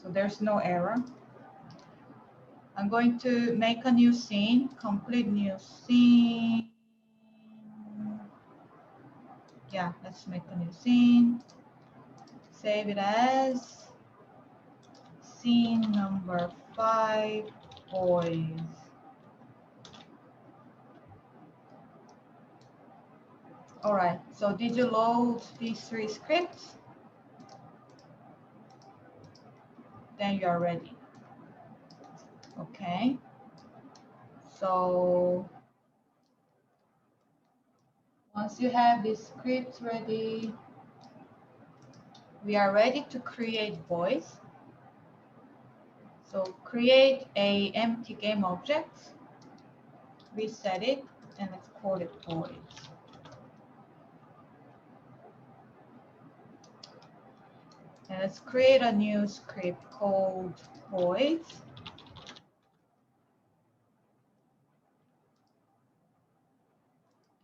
So there's no error. I'm going to make a new scene, complete new scene. Yeah, let's make a new scene. Save it as scene number 5, boys. All right, so did you load these 3 scripts? Then you are ready. Okay, so once you have these scripts ready, we are ready to create Boids. So create a empty game object, reset it, and let's call it Boids. And let's create a new script called Boids.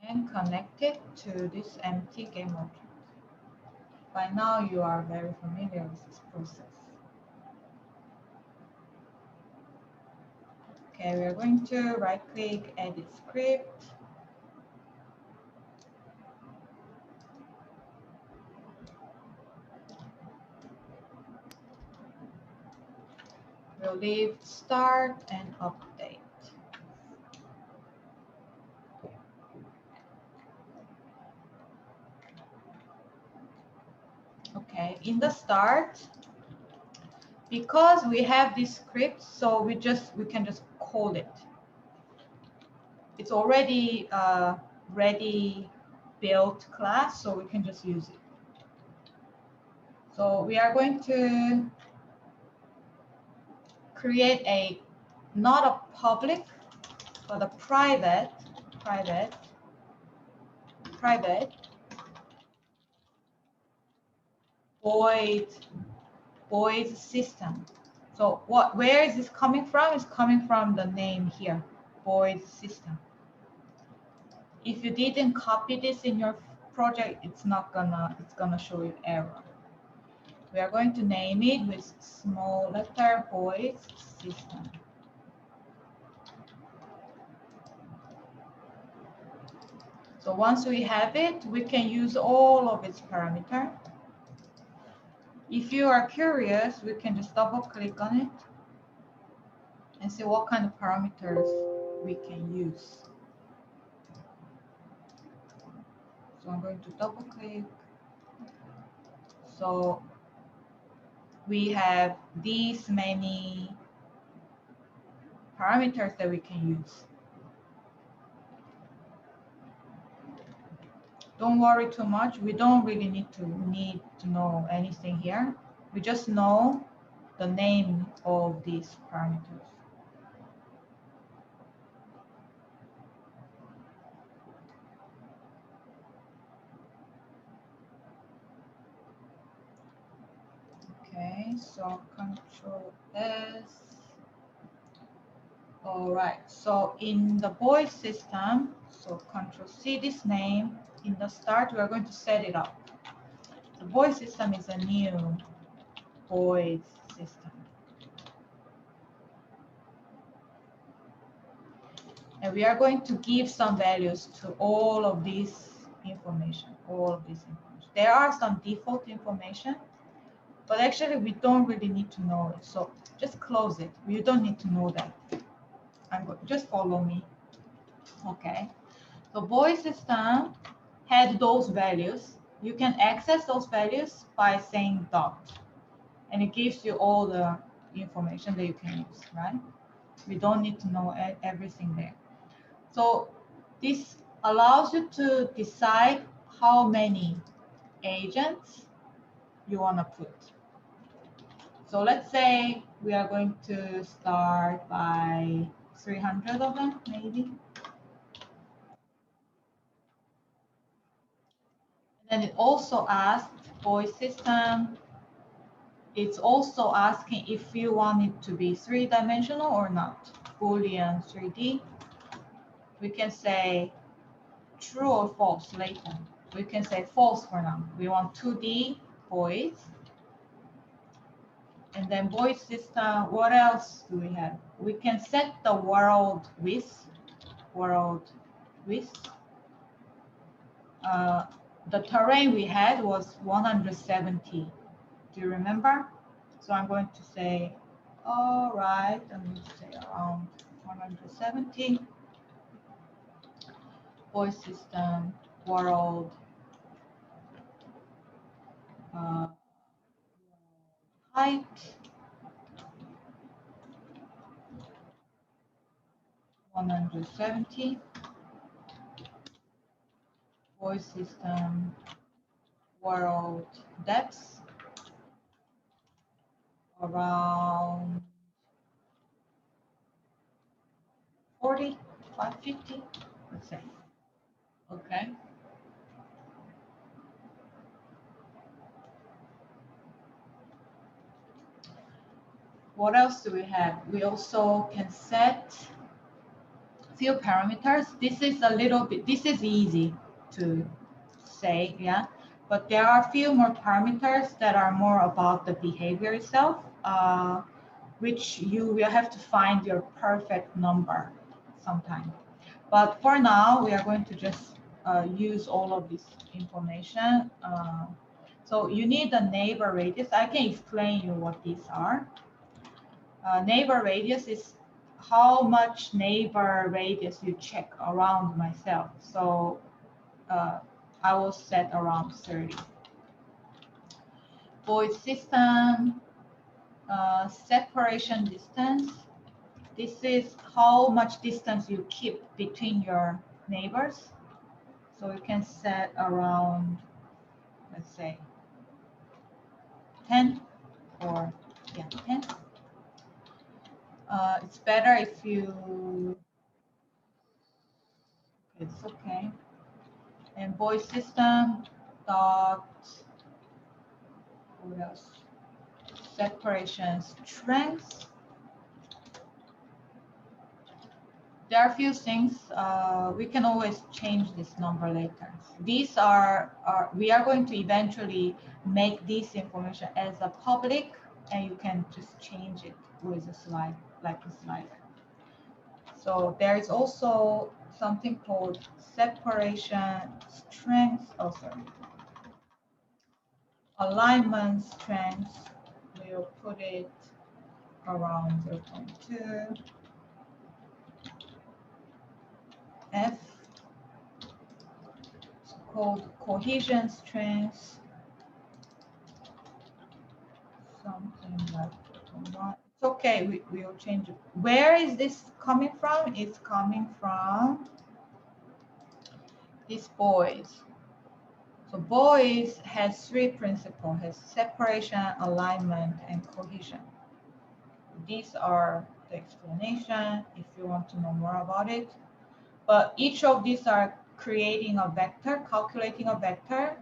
And connect it to this empty game object. By now you are very familiar with this process. Okay, we are going to right click, edit script. We'll leave start and update. Okay, in the start, because we have this script, so we can just call it. It's already a ready built class, so we can just use it. So we are going to create a not a public but a private Boids system. So where is this coming from? It's coming from the name here, Boids system. If you didn't copy this in your project, it's gonna show you error. We are going to name it with small letter Boids system. So once we have it, we can use all of its parameters. If you are curious, we can just double click on it and see what kind of parameters we can use. So I'm going to double click. So we have these many parameters that we can use. Don't worry too much. We don't really need to know anything here. We just know the name of these parameters. Okay, so Control S. All right, so in the Boids system, so Control C this name. In the start, we are going to set it up. The Boids system is a new Boids system. And we are going to give some values to all of this information, There are some default information, but actually we don't really need to know it. So just close it. You don't need to know that. Just follow me. Okay. So Boids system had those values. You can access those values by saying dot. And it gives you all the information that you can use, right? We don't need to know everything there. So this allows you to decide how many agents you want to put. So let's say we are going to start by 300 of them, maybe. And then it also asked Boids system. It's also asking if you want it to be 3-dimensional or not, Boolean 3D. We can say true or false later. We can say false for now. We want 2D Boids. And then Boids system, what else do we have? We can set the world width. The terrain we had was 170. Do you remember? So I'm going to say, all right, let me say around 170. Boids system, world, height, 170. Boids system, world, depth, around 40, 550, let's say. Okay. What else do we have? We also can set few parameters. This is a little bit, this is easy to say, yeah. But there are a few more parameters that are more about the behavior itself, which you will have to find your perfect number sometime. But for now, we are going to just use all of this information. So you need the neighbor radius. I can explain you what these are. Neighbor radius is how much neighbor radius you check around myself. So I will set around 30. Boids system, separation distance. This is how much distance you keep between your neighbors. So you can set around, let's say, 10 or yeah, 10. It's better if you, it's okay. And Boids system dot, what else? Separation strength. There are a few things, we can always change this number later. These are we are going to eventually make this information as a public, and you can just change it with a slide, like a slider. So there is also something called separation strength, oh sorry, alignment strength. We'll put it around 0.2. F, it's called cohesion strength, something like that. It's okay, we'll change it. Where is this coming from? It's coming from this Boids. So Boids has three principles, has separation, alignment, and cohesion. These are the explanation if you want to know more about it. But each of these are creating a vector, calculating a vector.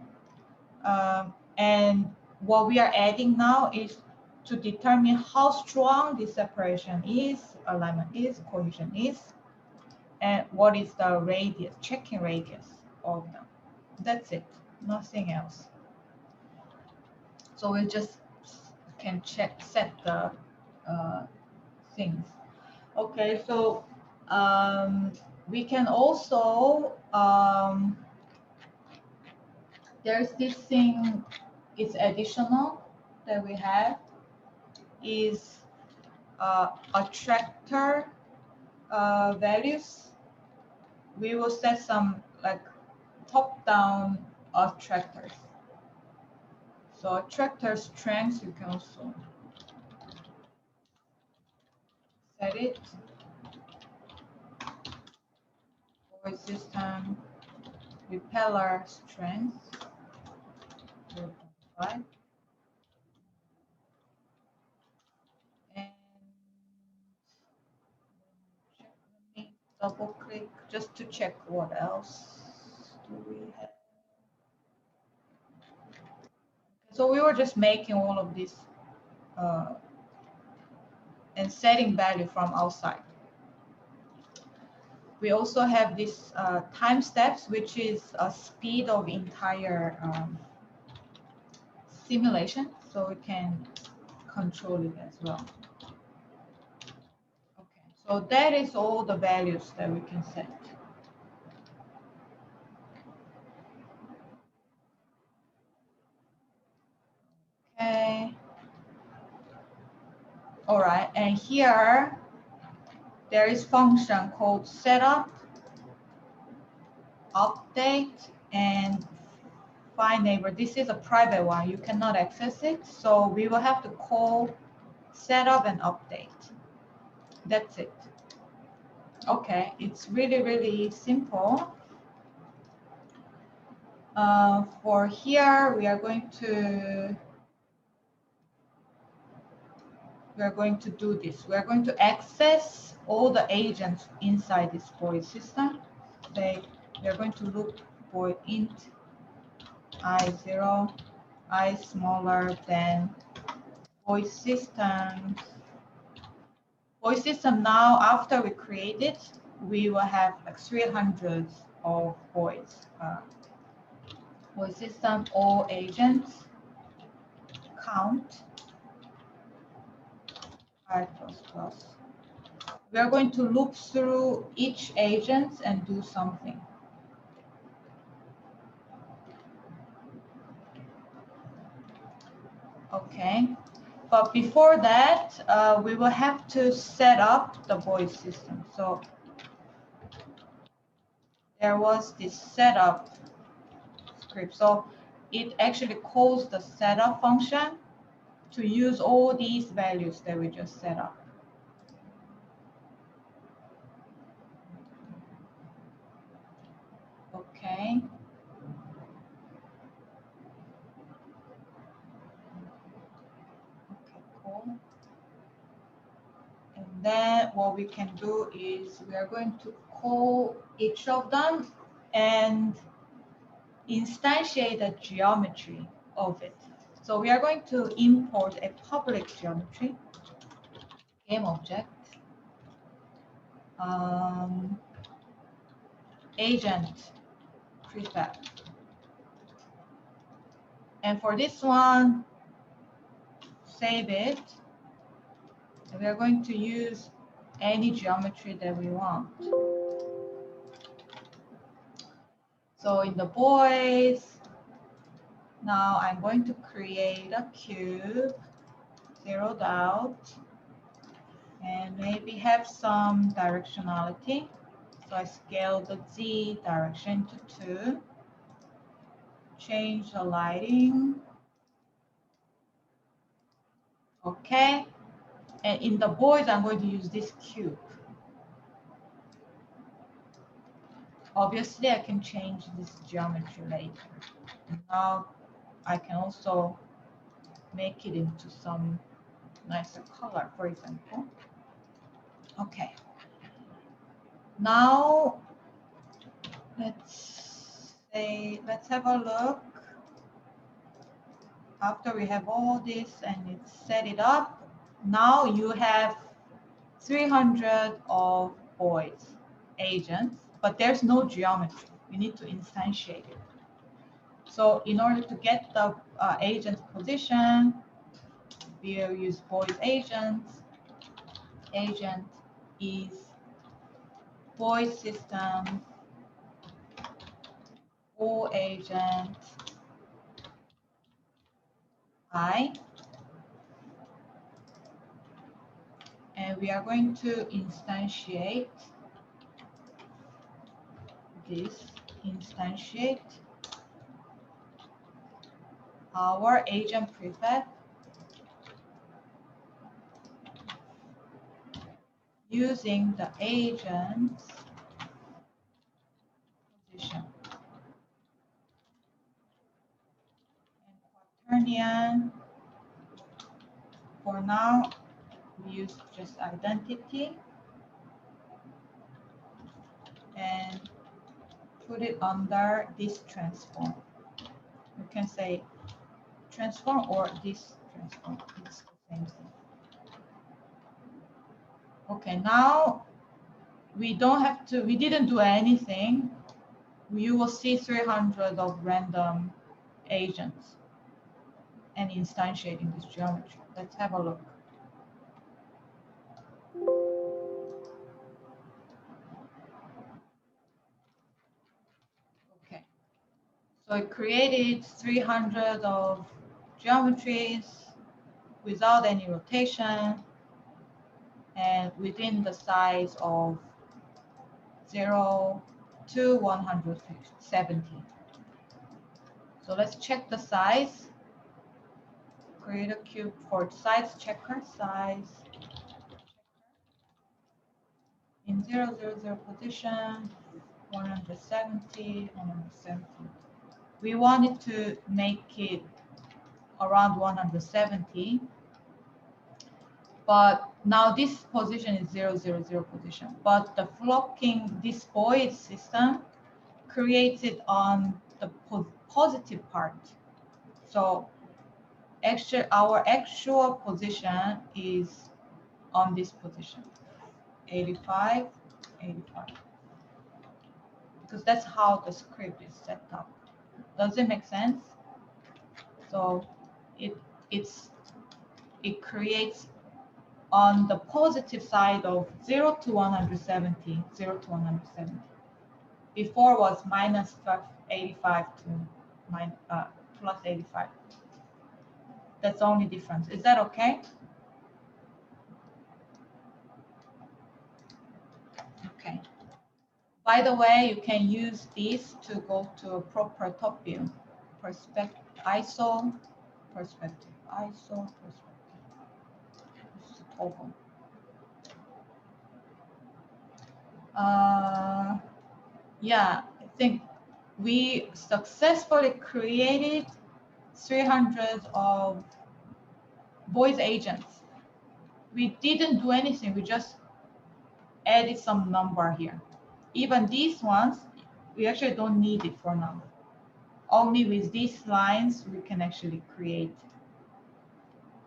And what we are adding now is to determine how strong the separation is, alignment is, cohesion is, and what is the radius, checking radius of them. That's it, nothing else. So we just can set the things. Okay, so we can also, there's this thing, it's additional that we have, is attractor values. We will set some like top-down attractors. So attractor strength, you can also set it. Boids system, repeller strength, 0.5. And let me double click just to check what else do we have. So we were just making all of this and setting value from outside. We also have this time steps, which is a speed of entire simulation. So we can control it as well. Okay, so that is all the values that we can set. Okay. All right, and here there is function called setup, update, and find neighbor. This is a private one. You cannot access it. So we will have to call setup and update. That's it. Okay, it's really, really simple. For here, we are going to do this. We are going to access all the agents inside this Boids system. Say we are going to loop void int I0, I smaller than Boids system. Boids system now, after we create it, we will have like 300 of voids. Boids system all agents count I++. We are going to loop through each agent and do something. Okay, but before that, we will have to set up the Boids system. So there was this setup script. So it actually calls the setup function to use all these values that we just set up. Okay. Okay, cool. And then what we can do is we are going to call each of them and instantiate the geometry of it. So we are going to import a public geometry, game object, agent prefab. And for this one, save it. And we are going to use any geometry that we want. So in the Boids, now I'm going to create a cube, zeroed out, and maybe have some directionality. So I scale the Z direction to 2, change the lighting. Okay, and in the Boids, I'm going to use this cube. Obviously, I can change this geometry later. And now I can also make it into some nicer color, for example. Okay. Now let's have a look. After we have all this and it's set it up, now you have 300 of Boids agents, but there's no geometry. You need to instantiate it. So in order to get the agent position, we'll use Boids agents. Agent is Boids system all agent I, and we are going to instantiate this, instantiate our agent prefab using the agent's position. And quaternion, for now, we use just identity and put it under this transform. You can say transform or this transform. It's the same thing. Okay, now we didn't do anything. You will see 300 of random agents. and instantiating this geometry. Let's have a look. Okay, so it created 300 of geometries without any rotation and within the size of 0 to 170. So let's check the size. Create a cube for size checker, size in 0, 0, 0 position, 170, 170. We wanted to make it around 170, but now this position is 0, 0, 0 position. But the flocking, this Boids system creates it on the positive part. So our actual position is on this position, 85, 85. Because that's how the script is set up. Does it make sense? So it creates on the positive side of 0 to 170, 0 to 170. Before was minus 85 to plus 85. That's the only difference. Is that okay? Okay. By the way, you can use this to go to a proper top view. Perspective, ISO, perspective, ISO, perspective. This is a toggle. Yeah, I think we successfully created 300 of Boids agents. We didn't do anything. We just added some number here. Even these ones, we actually don't need it for now. Only with these lines, we can actually create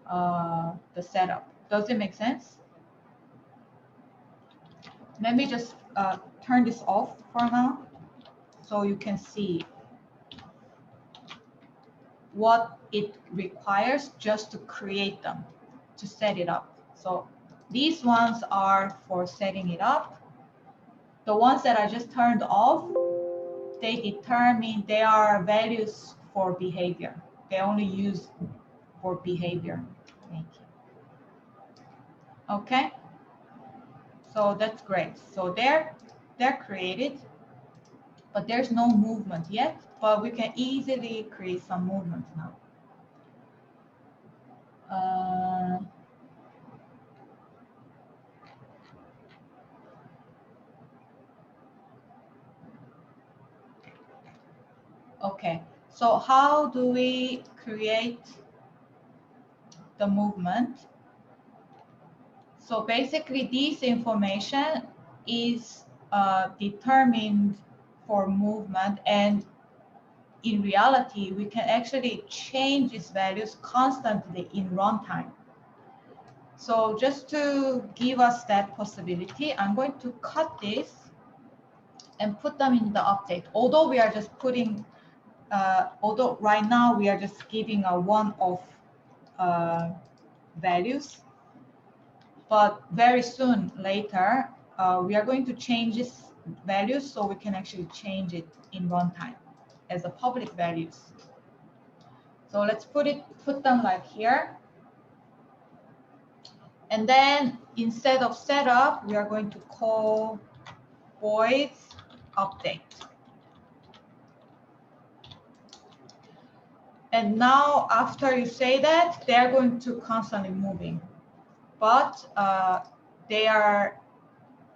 the setup. Does it make sense? Let me just turn this off for now so you can see what it requires just to create them, to set it up. So these ones are for setting it up. The ones that I just turned off, they are values for behavior. They only use for behavior. Thank you. Okay. So that's great. So they're created, but there's no movement yet, but we can easily create some movement now. Okay, so how do we create the movement? So basically this information is determined for movement, and in reality, we can actually change its values constantly in runtime. So just to give us that possibility, I'm going to cut this and put them in the update. Although we are just putting, although right now we are just giving a one-off values, but very soon later, we are going to change this values so we can actually change it in runtime as a public values. So let's put them like here. And then instead of setup, we are going to call Boids update. And now after you say that, they're going to constantly moving, but they are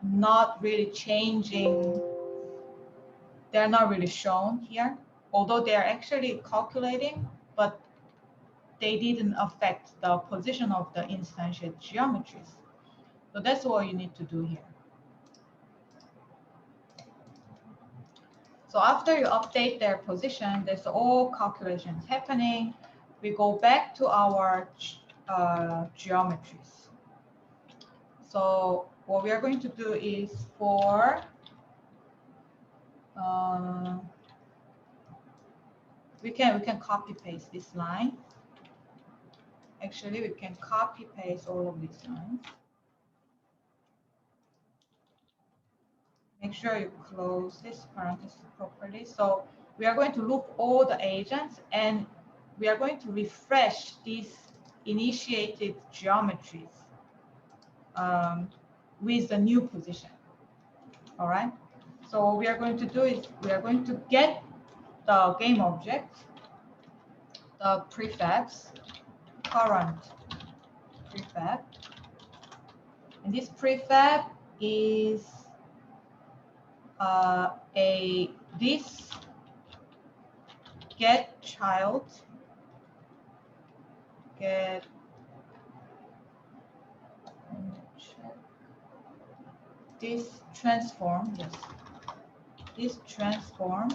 not really changing. They're not really shown here, although they are actually calculating, but they didn't affect the position of the instantiate geometries. So that's what you need to do here. So after you update their position, there's all calculations happening. We go back to our geometries. So what we are going to do is for we can copy paste this line. Actually, we can copy paste all of these lines. Make sure you close this parenthesis properly. So we are going to loop all the agents, and we are going to refresh these initiated geometries with the new position. All right. So what we are going to do is we are going to get the game object, the prefabs, current prefab, and this prefab is this get child, get, this transform, yes, this transform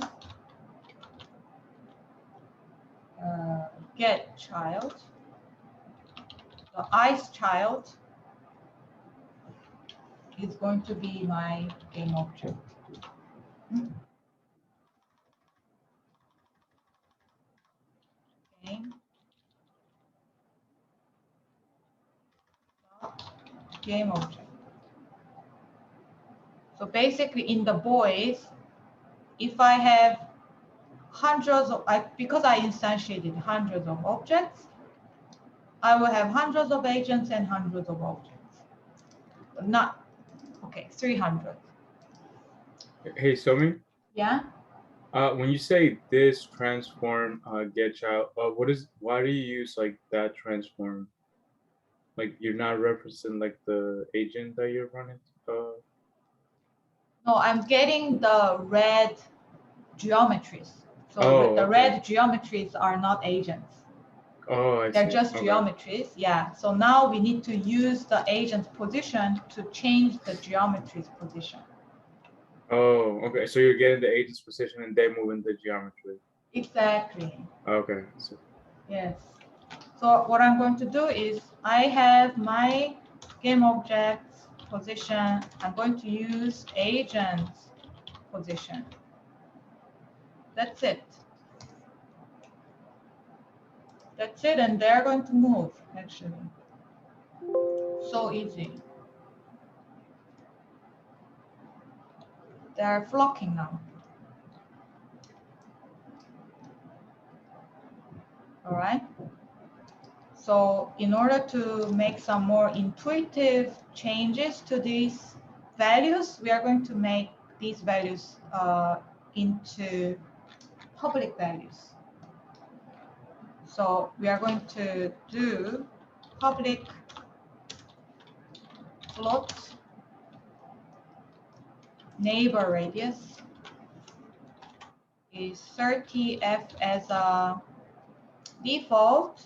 get child, the ice child is going to be my game object. Game object. So basically in the Boids, if I have hundreds of, because I instantiated hundreds of objects, I will have hundreds of agents and hundreds of objects. Not, okay, 300. Hey, Somi? Yeah? When you say this transform get child, why do you use like that transform? Like you're not referencing like the agent that you're running? No, I'm getting the red geometries. So the okay. red geometries are not agents. Oh, I They're see. just geometries. Yeah. So now we need to use the agent's position to change the geometry's position. Oh, okay. So you're getting the agent's position and they move in the geometry. Exactly. Okay. So. Yes. So what I'm going to do is I have my game objects position. I'm going to use agents position. That's it. That's it, and they're going to move actually. So easy. They're flocking now. All right. So in order to make some more intuitive changes to these values, we are going to make these values into public values. So we are going to do public float neighbor radius is 30f as a default,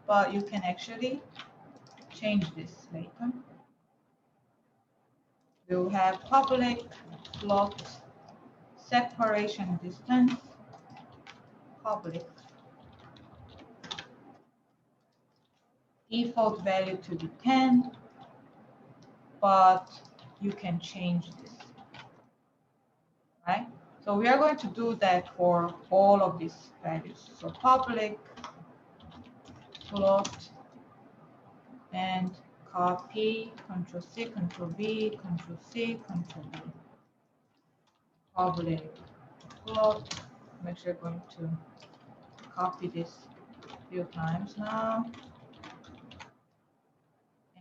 but you can actually change this later. We'll have public float separation distance, public default value to be 10, but you can change this, right? So we are going to do that for all of these values. So public float and copy, Control C, Control V, Control C, Control V. Public float. I'm actually going to copy this a few times now.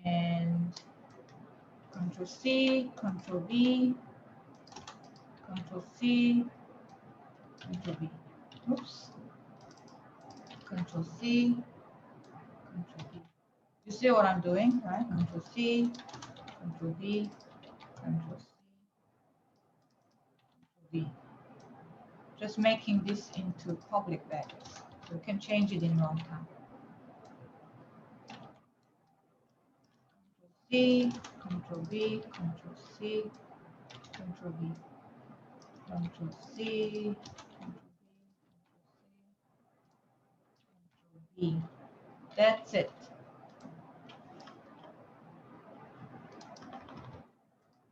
And Control C, Control V, Control C, Control V. Oops. Control C, Control V. You see what I'm doing, right? Control C, Control V, Control C, Control V. Just making this into public values. So you can change it in runtime. Control C, Control V, Control C, Control V, Control C, Control V. That's it.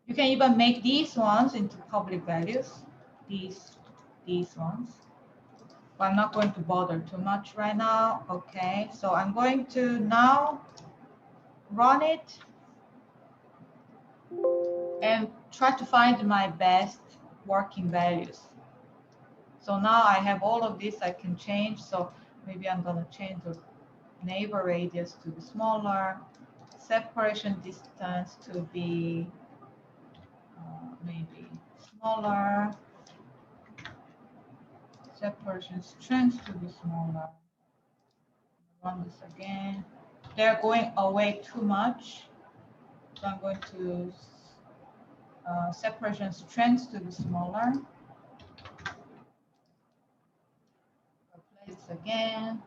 You can even make these ones into public values. These ones. But I'm not going to bother too much right now. Okay, so I'm going to now run it and try to find my best working values. So now I have all of this I can change. So maybe I'm going to change the neighbor radius to be smaller, separation distance to be maybe smaller, separation strength to be smaller. Run this again. They're going away too much. So I'm going to separation strength to be smaller. Play this again.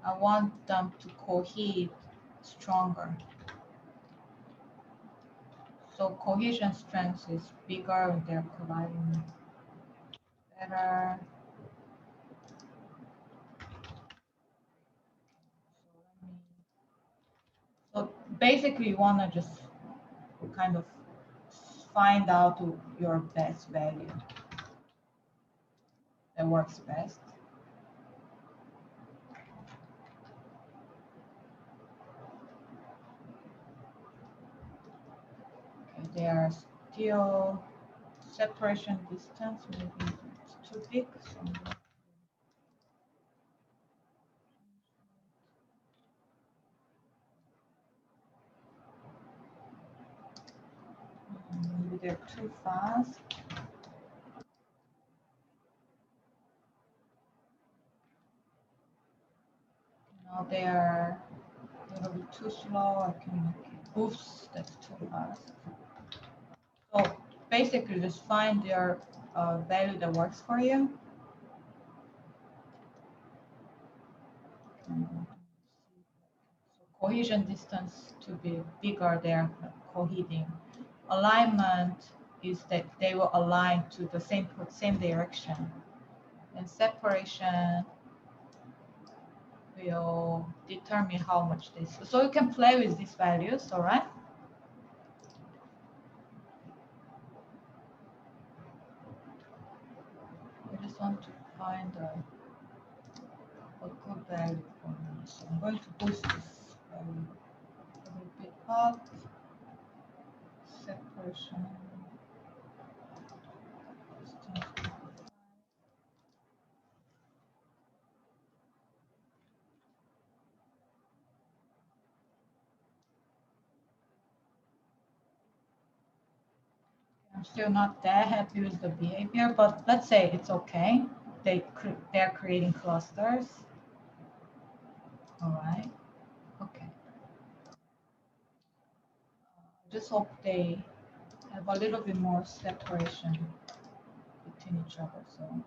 I want them to cohere stronger. So cohesion strength is bigger when they're colliding better. So basically you want to just kind of find out your best value that works best. Okay, they are still separation distance, maybe it's too big. So maybe they're too fast. Now they are a little bit too slow. I can make it. Oops, that's too fast. So basically just find your value that works for you. So cohesion distance to be bigger, they're coheting. Alignment is that they will align to the same direction. And separation will determine how much this. So you can play with these values, all right? I just want to find a good value for me. So I'm going to boost this value a little bit up. Separation. I'm still not that happy with the behavior, but let's say it's okay. They're creating clusters. All right. Okay. Just hope they have a little bit more separation between each other. So.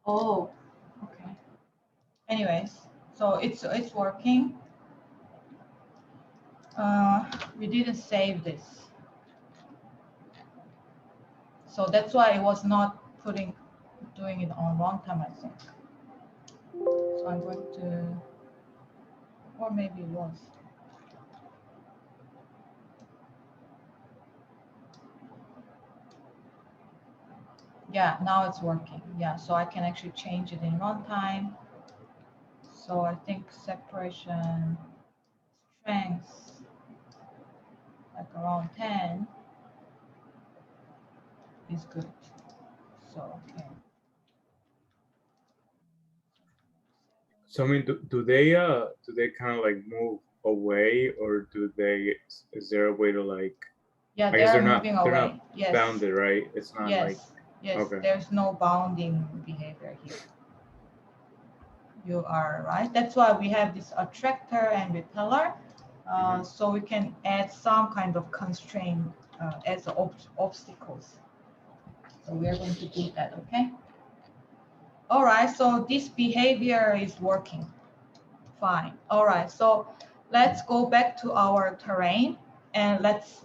Oh, okay. Anyways, so it's working. We didn't save this, so that's why it was not doing it on runtime, I think. So I'm going to, or maybe it was. Yeah, now it's working. Yeah, so I can actually change it in runtime. So I think separation strength, like around 10, is good. So, okay. So I mean, do they kind of like move away, or is there a way to like? Yeah, I guess they're moving away. They're not yes. bounded, right? It's not yes. like. Yes. Okay. There's no bounding behavior here. You are right. That's why we have this attractor and repeller. So we can add some kind of constraint as obstacles. So we are going to do that, okay? All right, so this behavior is working fine. All right, so let's go back to our terrain and let's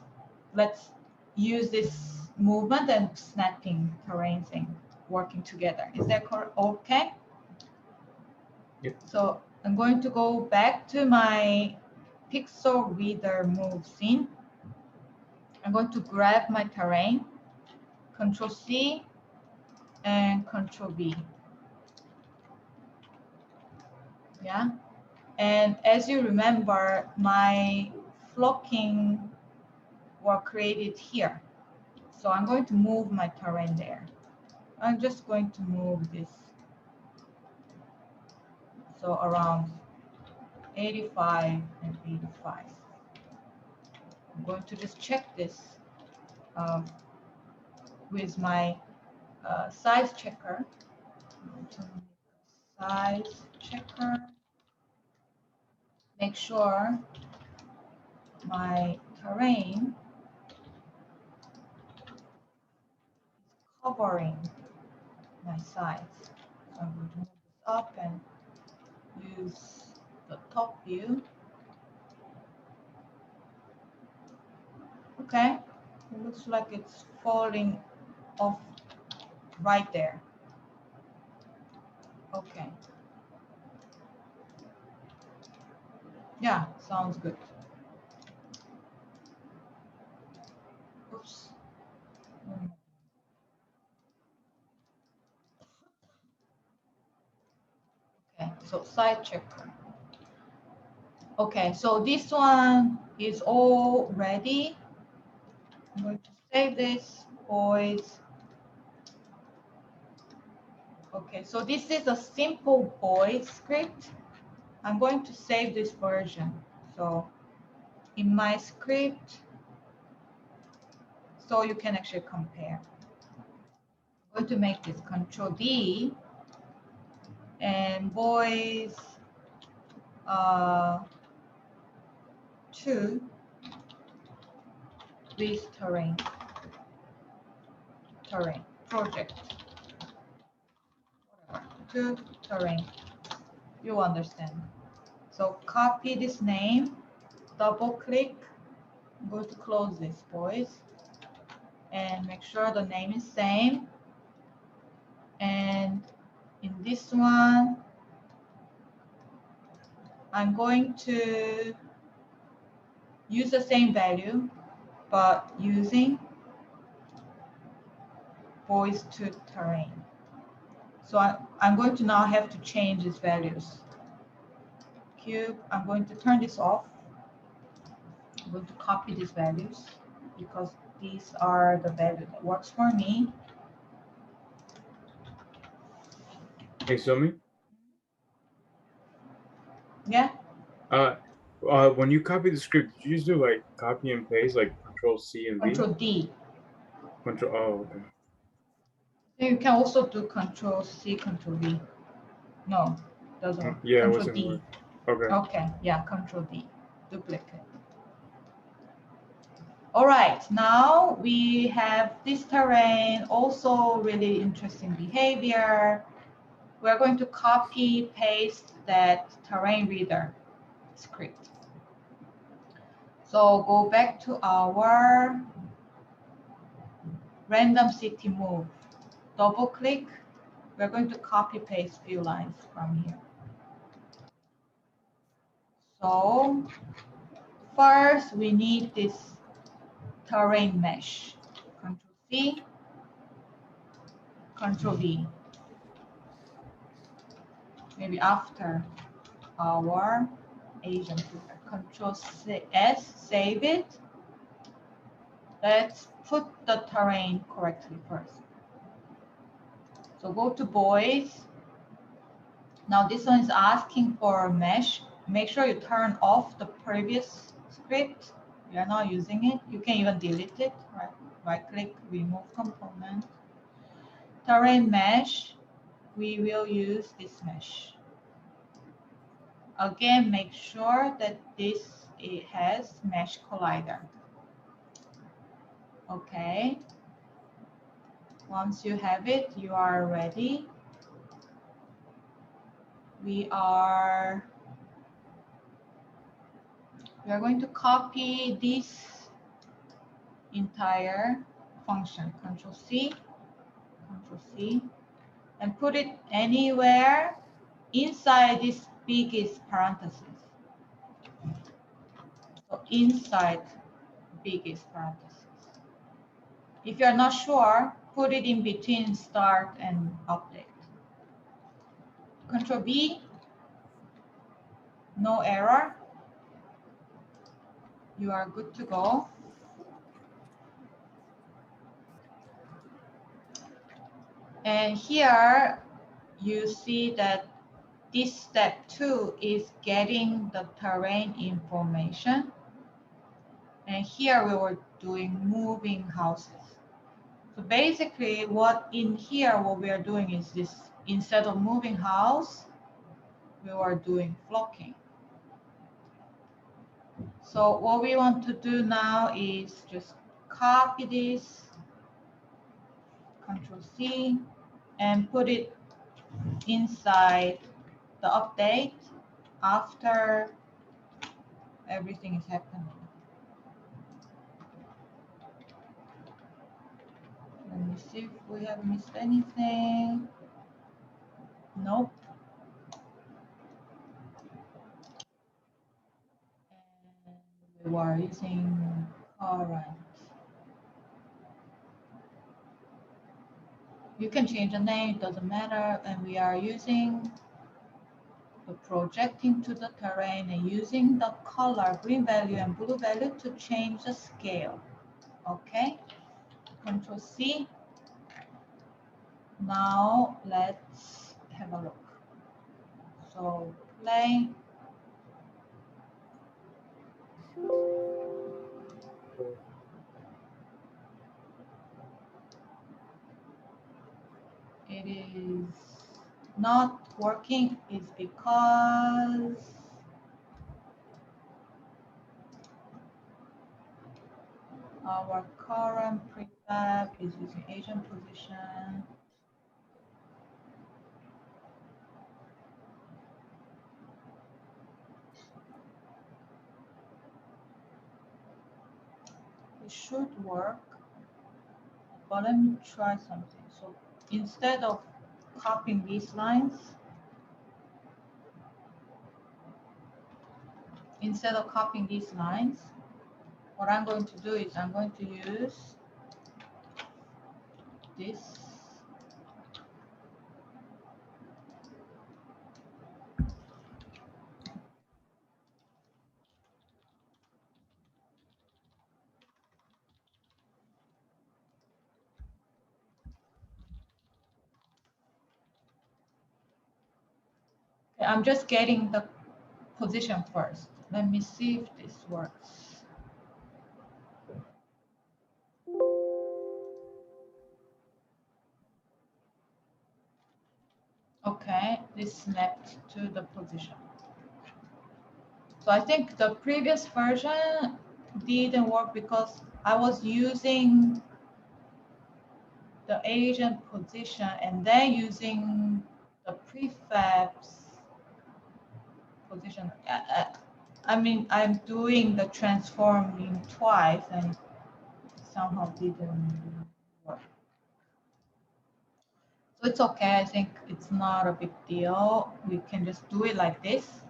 use this movement and snapping terrain thing working together. Is that okay? Yep. So I'm going to go back to my pixel reader move scene. I'm going to grab my terrain, Control C and Control V. Yeah. And as you remember, my flocking were created here. So I'm going to move my terrain there. I'm just going to move this. So around 85 and 85. I'm going to just check this with my size checker. Size checker. Make sure my terrain is covering my size. So I'm going to move this up and use the top view. Okay, it looks like it's falling off right there. Okay. Yeah, sounds good. Oops. Okay, so side checker. Okay, so this one is all ready. I'm going to save this, boys. Okay, so this is a simple Boids script. I'm going to save this version. So in my script, so you can actually compare. I'm going to make this Control D and Boids 2 with terrain project, whatever, to terrain. You understand. So copy this name, double click, I'm going to close this, boys, and make sure the name is same. And in this one, I'm going to use the same value, but using Boids to terrain. So I'm going to now have to change these values. Cube, I'm going to turn this off. I'm going to copy these values because these are the value that works for me. Hey, Somi? Yeah. When you copy the script, did you just do like copy and paste, like Control C and V? Control D. Control. Oh, okay. You can also do Control C, Control V. No, doesn't work. Yeah, it Control wasn't D. work. Okay. Okay, yeah, Control D. Duplicate. All right, now we have this terrain, also really interesting behavior. We're going to copy paste that terrain reader script. So go back to our random city move. Double click. We're going to copy paste few lines from here. So first we need this terrain mesh. Control C, Control V. Maybe after our Asian filter. Control S, save it. Let's put the terrain correctly first. So go to Boids. Now this one is asking for mesh. Make sure you turn off the previous script. We are not using it. You can even delete it. Right click, remove component. Terrain mesh. We will use this mesh. Again, make sure that it has mesh collider. Okay. Once you have it, you are ready. We are We are going to copy this entire function, Control C, and put it anywhere inside this biggest parenthesis. So inside biggest parenthesis. If you're not sure, put it in between start and update. Control V, no error. You are good to go. And here you see that this step 2 is getting the terrain information. And here we were doing moving houses. So basically what we are doing is this, instead of moving house, we were doing flocking. So what we want to do now is just copy this, Control C, and put it inside the update after everything is happening. Let me see if we have missed anything. Nope. And we were using current. You can change the name, it doesn't matter. And we are using the projecting to the terrain and using the color, green value and blue value, to change the scale. Okay, Control C. Now let's have a look. So play. It is not working is because our current prefab is using agent position. It should work, but let me try something. So instead of copying these lines, what I'm going to do is I'm going to use this. Okay, I'm just getting the position first. Let me see if this works. Okay, this snapped to the position. So I think the previous version didn't work because I was using the agent position and then using the prefabs position. I mean, I'm doing the transforming twice and somehow didn't work. So it's okay. I think it's not a big deal. We can just do it like this.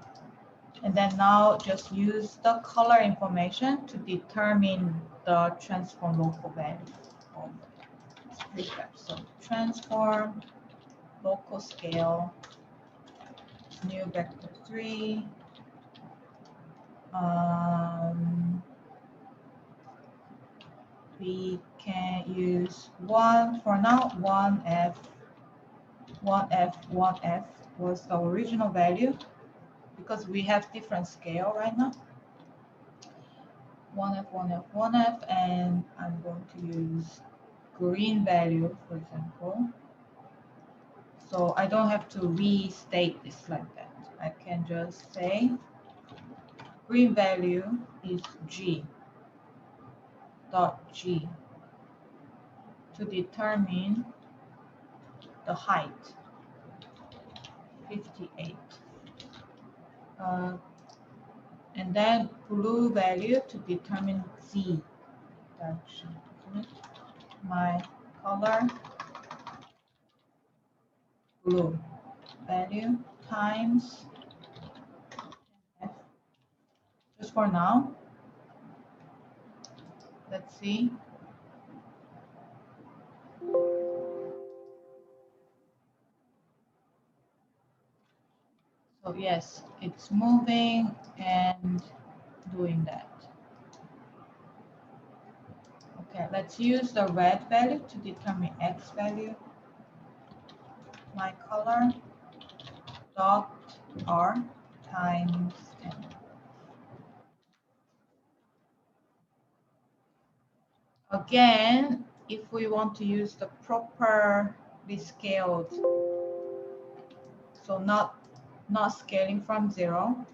And then now just use the color information to determine the transform local value of this prefab. So transform local scale, new vector 3. We can use 1 for now. 1F, 1F, 1F was the original value because we have different scale right now. 1F, 1F, 1F, and I'm going to use green value, for example. So I don't have to restate this like that. I can just say green value is G dot G to determine the height, 58. and then blue value to determine Z direction. My color blue value times F. Just for now. Let's see. So yes, it's moving and doing that. Okay, let's use the red value to determine X value. My color dot R times N. Again, if we want to use the properly scaled, so not scaling from 0.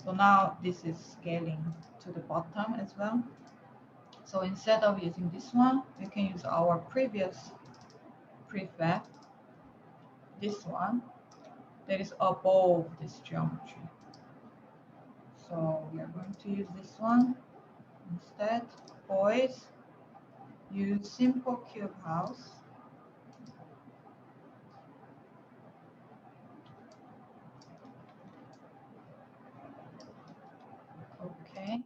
So now this is scaling to the bottom as well. So instead of using this one, we can use our previous prefab, this one, that is above this geometry. So we are going to use this one instead. Boids, use simple cube house. Okay.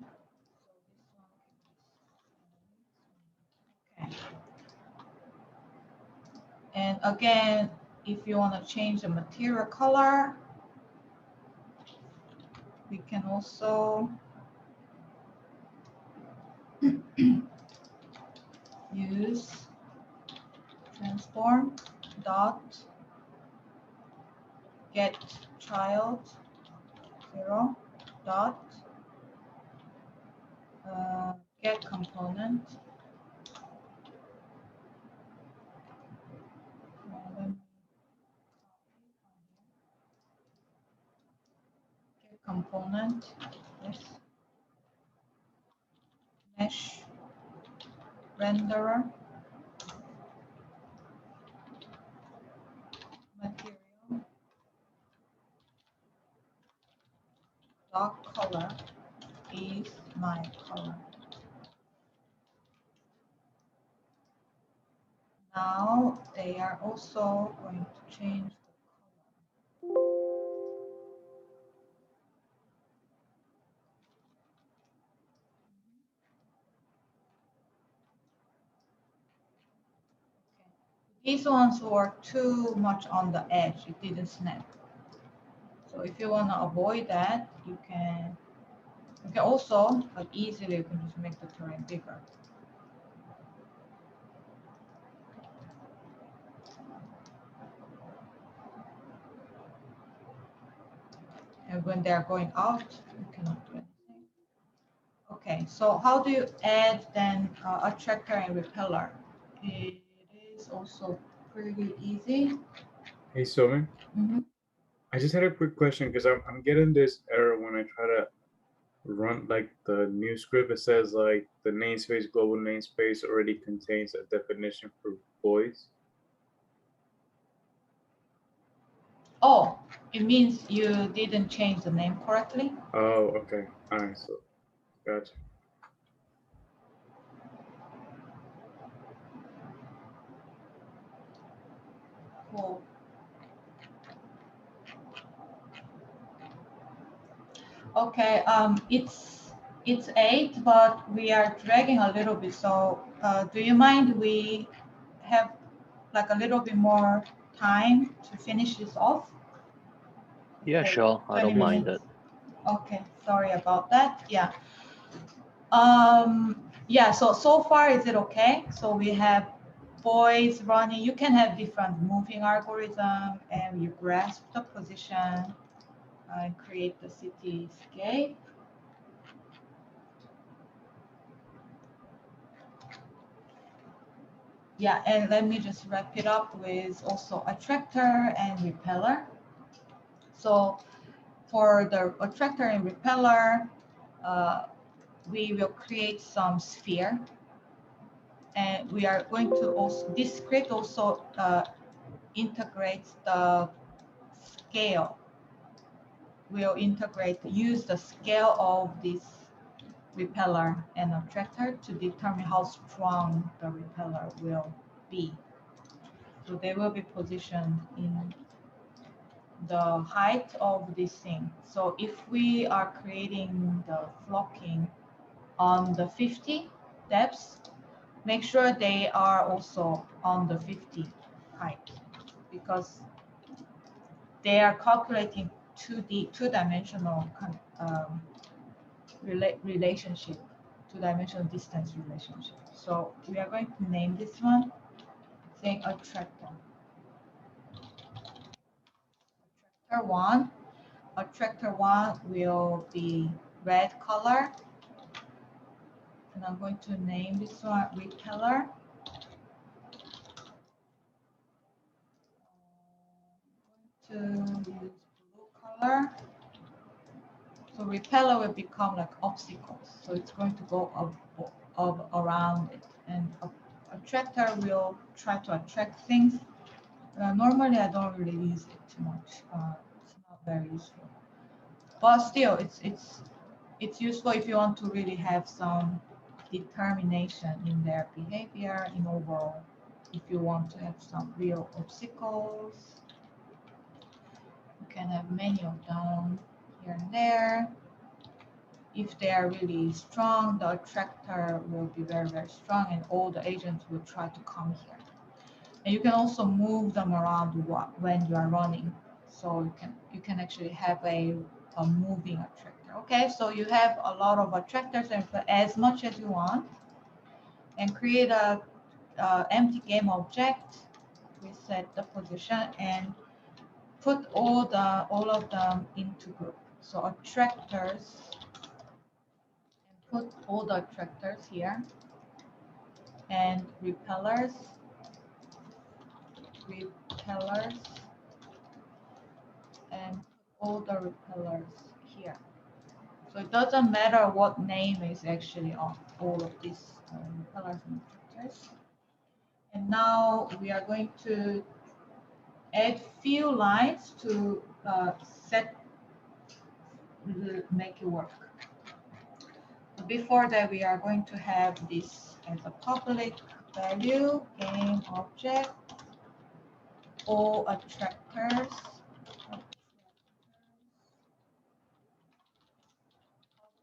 Okay. And again, if you want to change the material color, we can also use transform dot get child 0 dot get component. Get component. Yes. Mesh renderer. Material dot color is my color. Now they are also going to change the color. Okay. These ones were too much on the edge, it didn't snap. So if you want to avoid that, you can also, like, easily you can just make the terrain bigger. And when they're going out, you cannot do anything. Okay, so how do you add then attractor and repeller? It is also pretty easy. Hey, Soman. I just had a quick question because I'm getting this error when I try to run like the new script. It says like the namespace global namespace already contains a definition for voice. Oh, it means you didn't change the name correctly? Oh, okay. All right, so gotcha. Cool. Okay, it's 8, but we are dragging a little bit. So do you mind we have like a little bit more time to finish this off? Yeah, Okay, sure. I 20 don't mind minutes. it. Okay, sorry about that. Yeah. Yeah, so far is it okay? So we have boys running. You can have different moving algorithm and you grasp the position and create the cityscape. Yeah, and let me just wrap it up with also attractor and repeller. So for the attractor and repeller, we will create some sphere. And we are going to also, this script also integrates the scale. will use the scale of this repeller and attractor to determine how strong the repeller will be. So they will be positioned in the height of this thing. So if we are creating the flocking on the 50 depths, make sure they are also on the 50 height, because they are calculating two-dimensional relationship, two-dimensional distance relationship. So we are going to name this one saying attractor. Attractor 1 will be red color, and I'm going to name this one repeller. I'm going to use blue color. So repeller will become like obstacles. So it's going to go up around it, and attractor will try to attract things. Normally, I don't really use it too much. It's not very useful, but still, it's useful if you want to really have some determination in their behavior in overall. If you want to have some real obstacles, you can have many of them here and there. If they are really strong, the attractor will be very, very strong, and all the agents will try to come here. And you can also move them around when you are running. So you can actually have a moving attractor. Okay, so you have a lot of attractors, and as much as you want, and create a empty game object. Reset the position and put all of them into group. So attractors, and put all the attractors here, and repellers, and all the repellers here. So it doesn't matter what name is actually on all of these repellers and attractors. And now we are going to add few lines to make it work. Before that, we are going to have this as a public value game object, all attractors,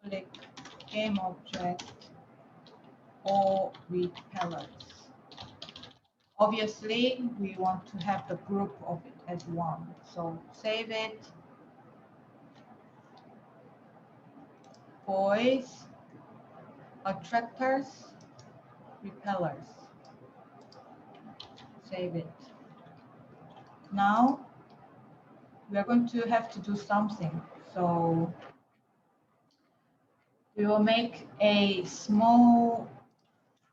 public game object, all repellers. Obviously, we want to have the group of it as one. So save it. Boids, attractors, repellers. Save it. Now we are going to have to do something. So we will make a small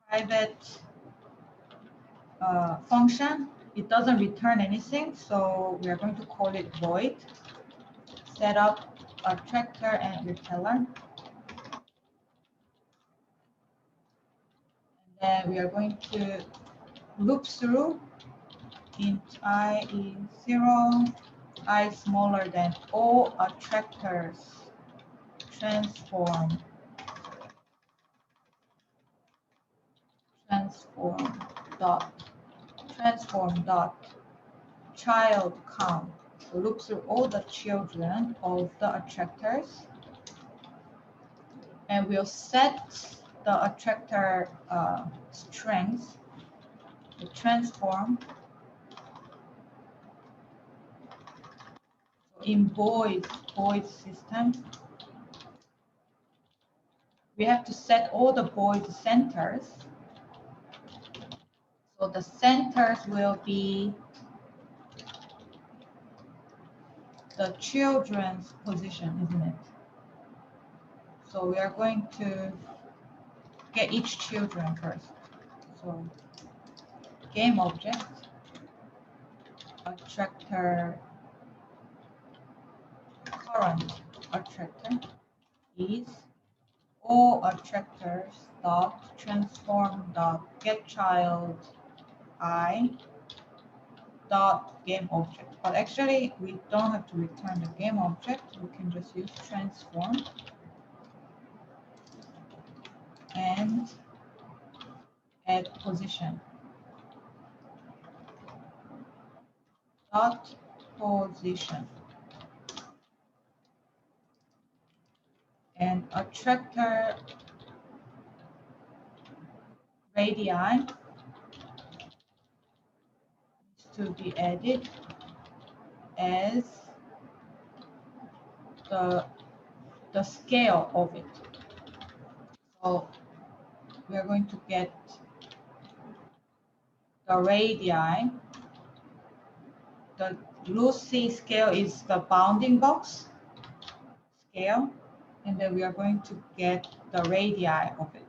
private function. It doesn't return anything, so we are going to call it void. Set up attractor and repeller. And then we are going to loop through int I is 0, I smaller than all attractors, transform dot child count. So loop through all the children of the attractors, and we'll set the attractor strength, the transform. In Boids system, we have to set all the Boids centers. So the centers will be the children's position, isn't it? So we are going to get each children first. So game object, attractor, current attractor is all attractors dot transform dot get child I dot game object. But actually, we don't have to return the game object. We can just use transform and add position dot position and attractor radii is to be added as the scale of it. So we are going to get the radii. The Lucy scale is the bounding box scale, and then we are going to get the radii of it.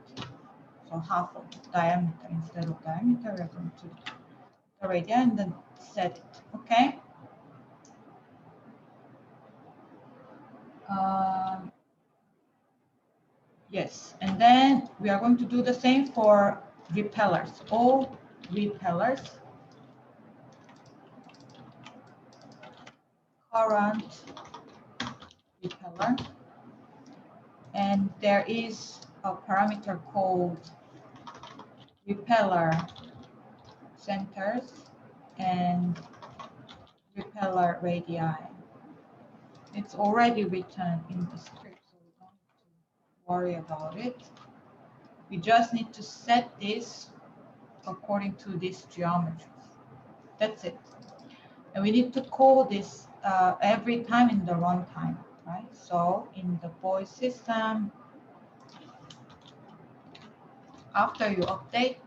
So half of diameter instead of diameter, we are going to the radii and then set it. Okay. Yes, and then we are going to do the same for repellers. All repellers, current repeller, and there is a parameter called repeller centers and repeller radii. It's already written in the script, so we don't have to worry about it. We just need to set this according to these geometries. That's it. And we need to call this every time in the runtime, right? So in the Boids system, after you update,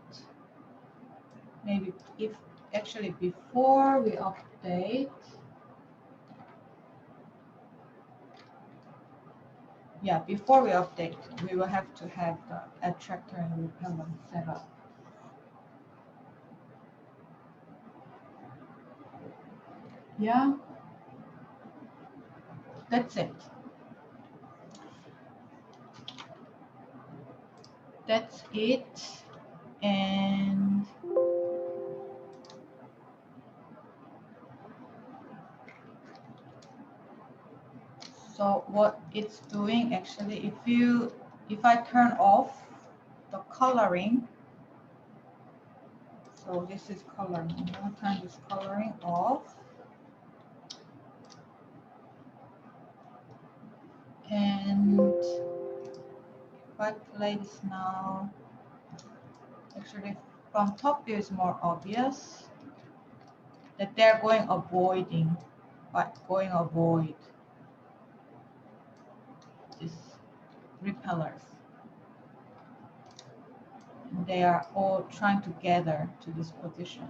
maybe if actually before we update, yeah, before we update, we will have to have the attractor and repeller set up. Yeah, that's it. That's it. And so what it's doing actually, if I turn off the coloring, so this is coloring, I'm gonna turn this coloring off. And if I play this now, actually from top view is more obvious that they're going avoiding, but going avoid these repellers. And they are all trying to gather to this position,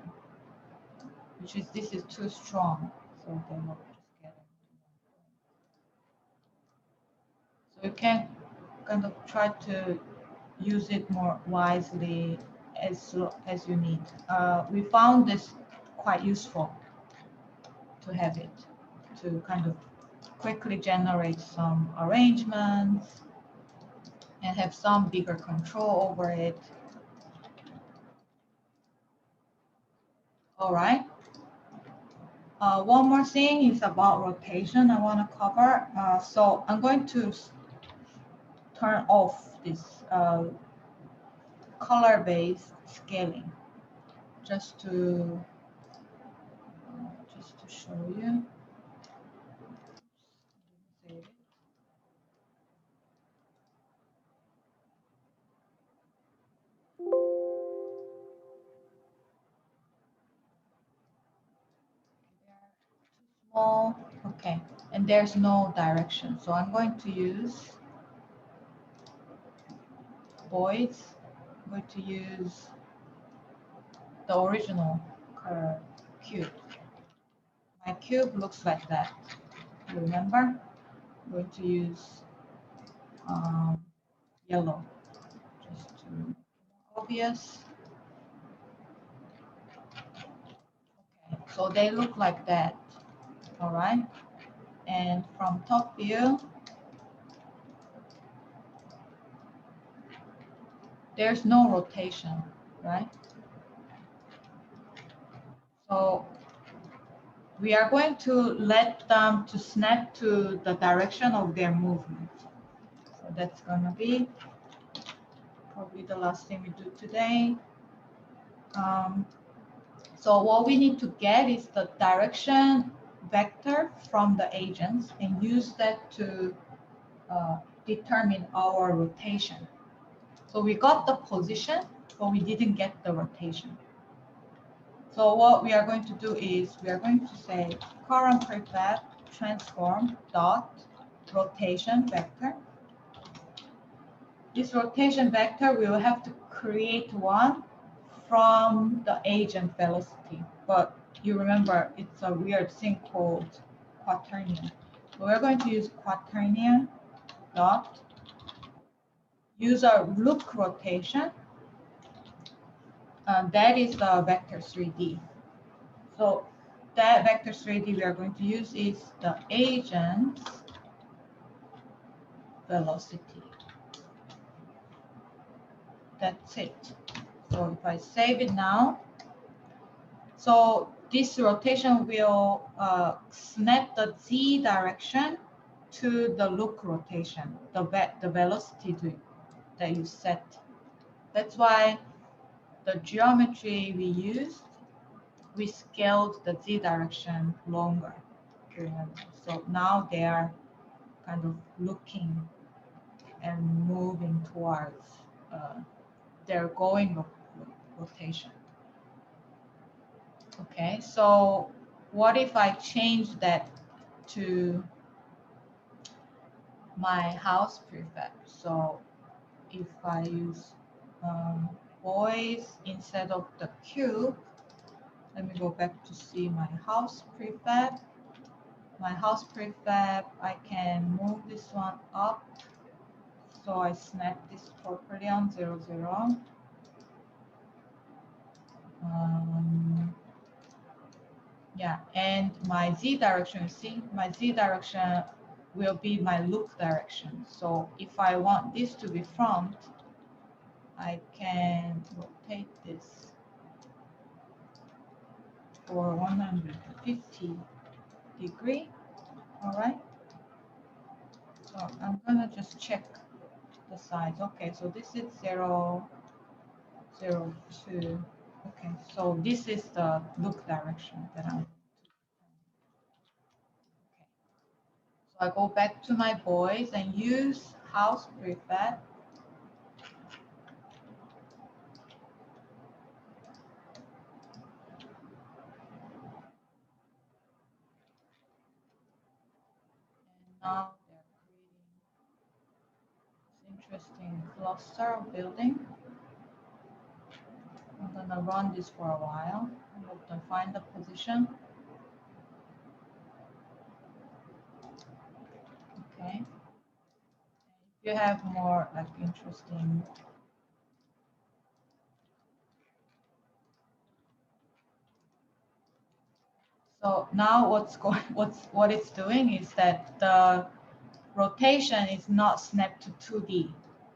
which is, this is too strong, so they're not just gathering. So you can kind of try to use it more wisely as you need. We found this quite useful to have it, to kind of quickly generate some arrangements and have some bigger control over it. All right. One more thing is about rotation I want to cover. So I'm going to turn off this color-based scaling just to show you. Small, okay, and there's no direction, so I'm going to use Boids. I'm going to use the original cube. My cube looks like that. You remember? I'm going to use yellow just to make it more obvious. Okay, so they look like that. All right, and from top view, there's no rotation, right? So we are going to let them to snap to the direction of their movement. So that's gonna be probably the last thing we do today. So what we need to get is the direction vector from the agents and use that to determine our rotation. So we got the position, but we didn't get the rotation. So what we are going to do is we are going to say current prefab transform dot rotation vector. This rotation vector, we will have to create one from the agent velocity. But you remember, it's a weird thing called quaternion. So we're going to use quaternion dot use a look rotation. That is the vector 3D. So that vector 3D we are going to use is the agent's velocity. That's it. So if I save it now, so this rotation will snap the z direction to the look rotation, the velocity that you set. That's why the geometry we used, we scaled the z direction longer. Remember. So now they are kind of looking and moving towards their going rotation. Okay, so what if I change that to my house prefab? So if I use Boids instead of the cube, let me go back to see my house prefab. My house prefab, I can move this one up. So I snap this properly on 0, 0. Yeah, and my z direction, you see, my z direction will be my look direction. So if I want this to be front, I can rotate this for 150 degree. All right. So I'm gonna just check the size. Okay, so this is 0, 0, 2. Okay, so this is the look direction that I'm. Okay. So I go back to my Boids and use house prefab. Now they're creating this interesting cluster of building. I'm gonna run this for a while and hope to find the position. Okay. If you have more like interesting. So now what it's doing is that the rotation is not snapped to 2D.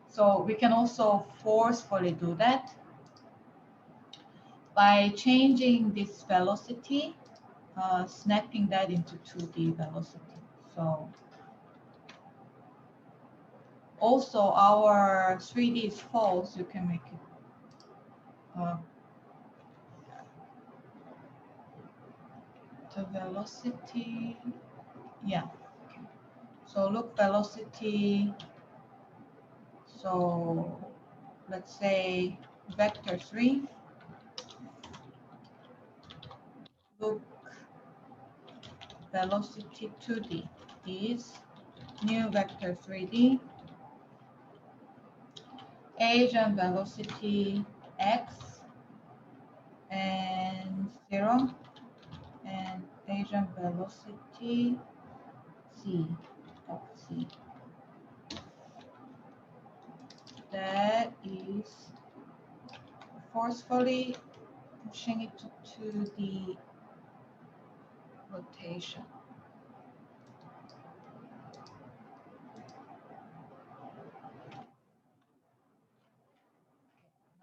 So we can also forcefully do that by changing this velocity, snapping that into 2D velocity. So also our 3D is false, you can make it the velocity, yeah. Okay. So look velocity, so let's say vector 3, look velocity 2D is new vector 3D, agent velocity x and 0, and agent velocity c of c. That is forcefully pushing it to the rotation.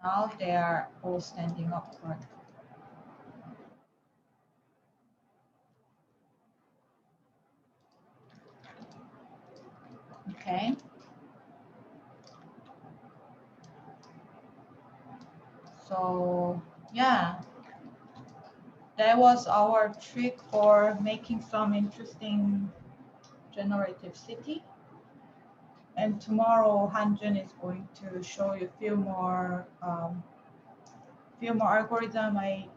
Now they are all standing up correctly. Okay. So yeah, that was our trick for making some interesting generative city. And tomorrow, Hanjun is going to show you a few more algorithm, I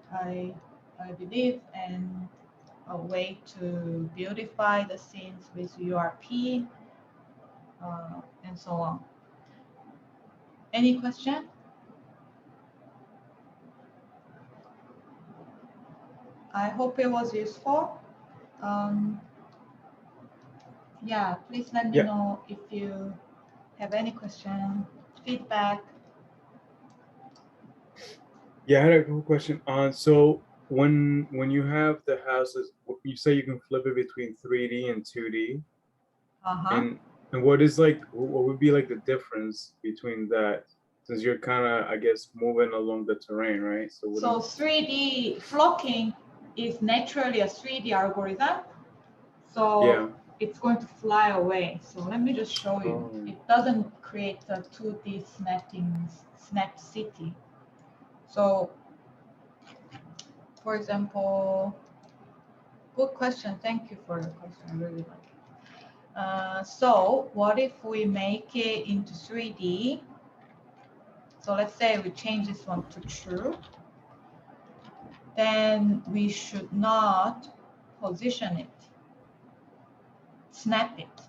believe, and a way to beautify the scenes with URP, and so on. Any question? I hope it was useful. Yeah, please let me know if you have any question, feedback. Yeah, I had a cool question on. So when you have the houses, you say you can flip it between 3D and 2D. And what is like, what would be like the difference between that? Since you're kind of, I guess, moving along the terrain, right? So 3D flocking is naturally a 3D algorithm. So yeah, it's going to fly away. So let me just show you. It doesn't create a 2D snap city. So for example, good question. Thank you for your question. I really like it. So what if we make it into 3D? So let's say we change this one to true. Then we should not position it. Snap it.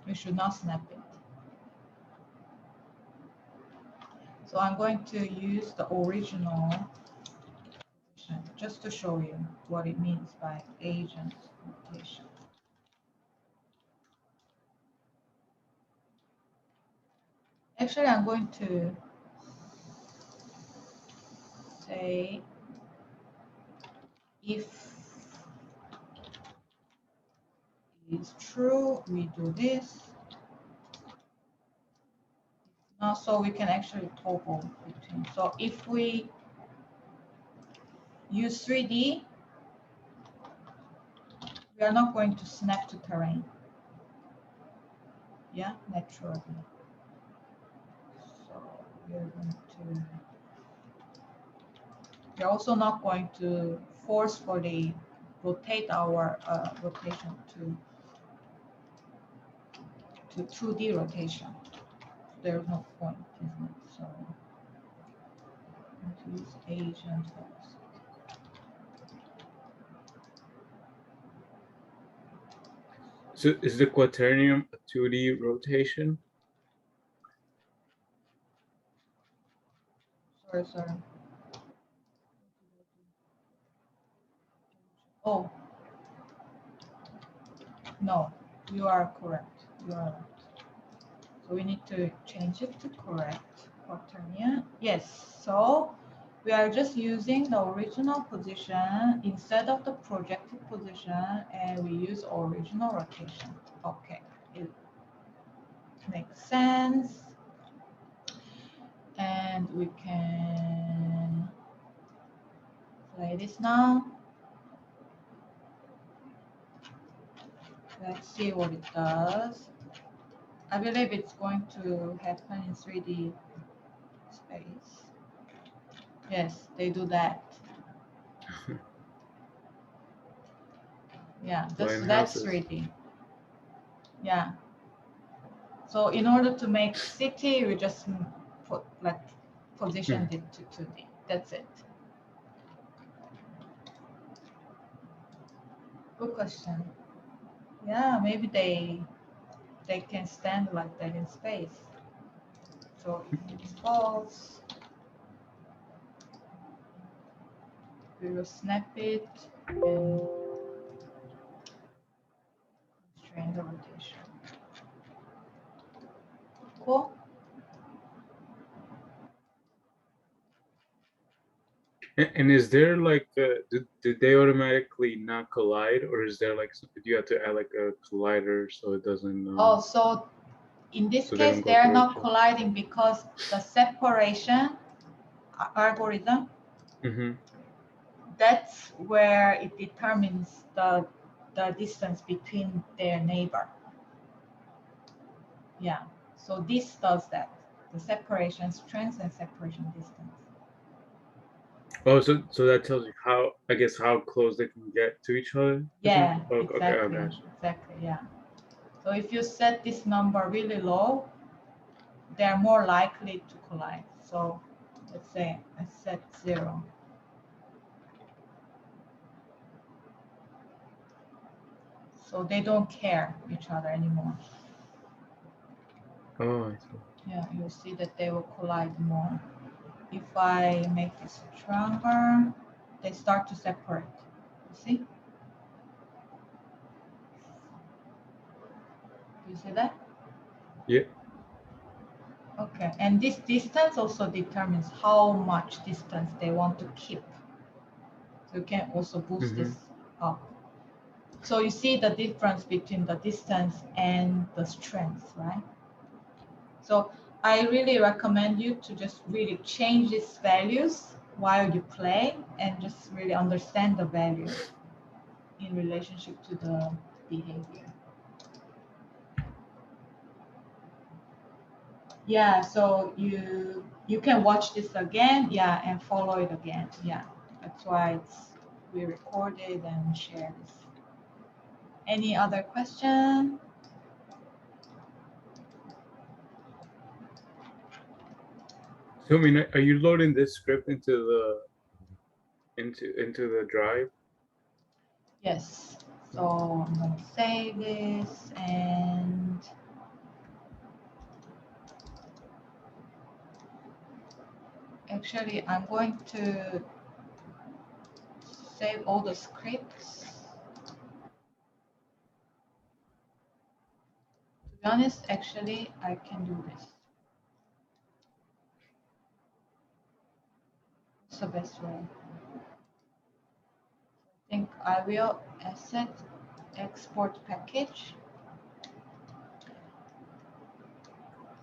We should not snap it. So I'm going to use the original position just to show you what it means by agent rotation. Actually, I'm going to say if is true, we do this. Now, so we can actually toggle between. So if we use 3D, we are not going to snap to terrain. Yeah, naturally. So we're going to. We're also not going to forcefully rotate our rotation to 2D rotation. There's no point, isn't it? So I'm going to use agent velocity. So is the quaternium a 2D rotation? Sorry. Oh, no, you are correct. You are right. So we need to change it to correct quaternion. Yes, so we are just using the original position instead of the projected position, and we use original rotation. Okay, it makes sense. And we can play this now. Let's see what it does. I believe it's going to happen in 3D space. Yes, they do that. Yeah, that's 3D. Yeah. So in order to make city, we just put like positioned it to 2D. That's it. Good question. Yeah, maybe they can stand like that in space. So if it's false, we will snap it and constrain the rotation. Cool. And is there like, did they automatically not collide, or is there like, do you have to add like a collider so it doesn't? Oh, so in this case, they are not colliding because the separation algorithm, that's where it determines the distance between their neighbor. Yeah, so this does that, the separation strength and separation distance. Oh, so that tells you how, I guess, how close they can get to each other? Yeah, Oh, exactly, okay, okay. exactly, yeah. So if you set this number really low, they're more likely to collide. So let's say I set 0. So they don't care each other anymore. Oh, I see. Yeah, you'll see that they will collide more. If I make it stronger, they start to separate. You see? Do you see that? Yeah. Okay, and this distance also determines how much distance they want to keep. So you can also boost this up. So you see the difference between the distance and the strength, right? So I really recommend you to just really change these values while you play and just really understand the value in relationship to the behavior. Yeah, so you can watch this again, yeah, and follow it again. Yeah, that's why we recorded and share this. Any other question? So I mean, are you loading this script into the drive? Yes. So I'm gonna save this and actually I'm going to save all the scripts. To be honest, actually I can do this. It's the best way. I think I will asset export package.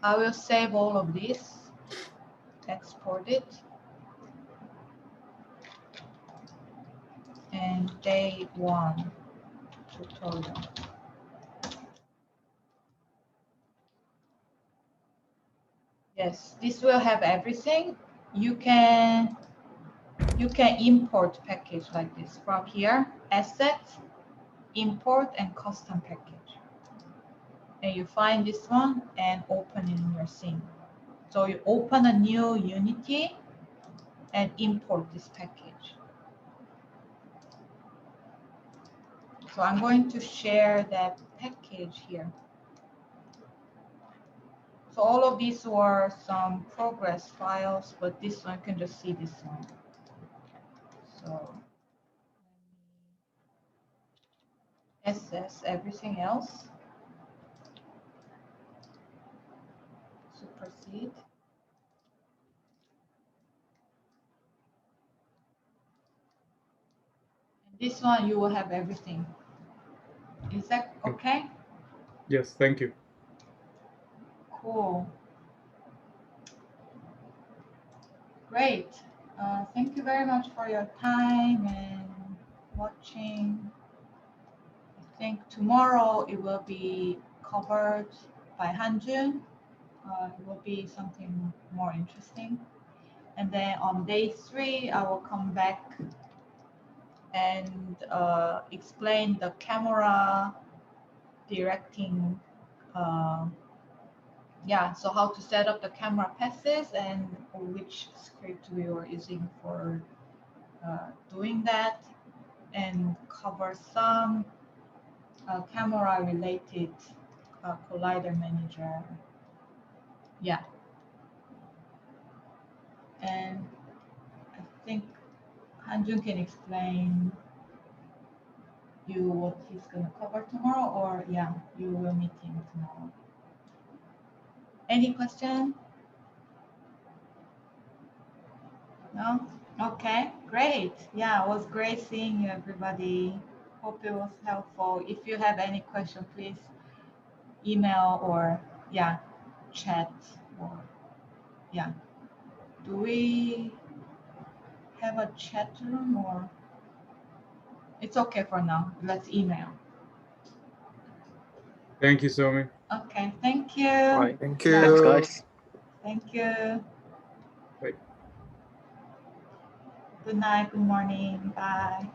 I will save all of this, export it, and day 1 tutorial. Yes, this will have everything. You can import package like this from here, asset, import, and custom package. And you find this one and open it in your scene. So you open a new Unity and import this package. So I'm going to share that package here. So all of these were some progress files, but this one, you can just see this one. So let me assess everything else. Supersede. And this one, you will have everything. Is that okay? Yes, thank you. Cool. Great. Thank you very much for your time and watching. I think tomorrow it will be covered by Hanjun. It will be something more interesting. And then on day 3, I will come back and explain the camera directing. Yeah, so how to set up the camera passes and which script we were using for doing that, and cover some camera related collider manager. Yeah. And I think Hanjun can explain you what he's going to cover tomorrow, or yeah, you will meet him tomorrow. Any question? No? Okay, great. Yeah, it was great seeing you, everybody. Hope it was helpful. If you have any question, please email or yeah, chat or yeah. Do we have a chat room or? It's okay for now. Let's email. Thank you, Somi. Okay, thank you. All right. Thank you. Thanks, guys. Thank you. Right. Good night, good morning, bye.